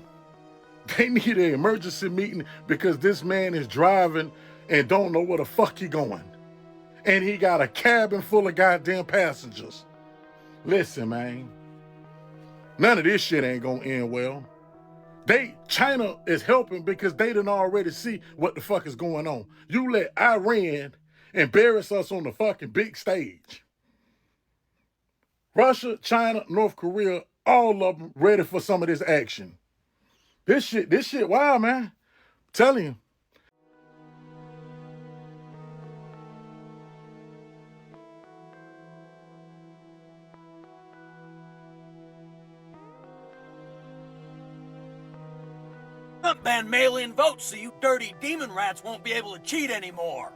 They need an emergency meeting because this man is driving and don't know where the fuck he going. And he got a cabin full of goddamn passengers. Listen, man, none of this shit ain't gonna end well. China is helping because they didn't already see what the fuck is going on. You let Iran embarrass us on the fucking big stage. Russia, China, North Korea, all of them ready for some of this action. This shit wild, man. I'm telling you. Trump banned mail-in votes so you dirty demon rats won't be able to cheat anymore.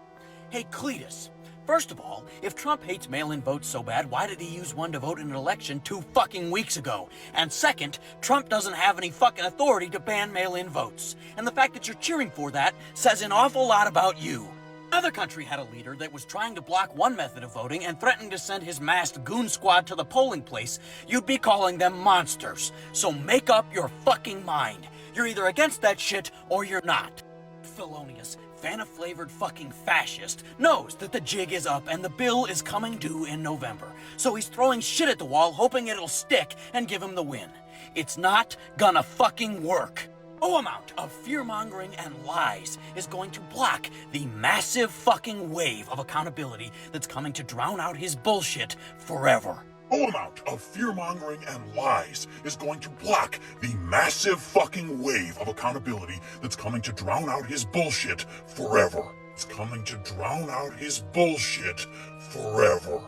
Hey, Cletus, first of all, if Trump hates mail-in votes so bad, why did he use one to vote in an election 2 fucking weeks ago? And second, Trump doesn't have any fucking authority to ban mail-in votes. And the fact that you're cheering for that says an awful lot about you. Another country had a leader that was trying to block one method of voting and threatened to send his masked goon squad to the polling place. You'd be calling them monsters. So make up your fucking mind. You're either against that shit or you're not. Felonious, Fanta-flavored fucking fascist knows that the jig is up and the bill is coming due in November. So he's throwing shit at the wall hoping it'll stick and give him the win. It's not gonna fucking work. No amount of fear-mongering and lies is going to block the massive fucking wave of accountability that's coming to drown out his bullshit forever. No amount of fear-mongering and lies is going to block the massive fucking wave of accountability that's coming to drown out his bullshit forever. It's coming to drown out his bullshit forever.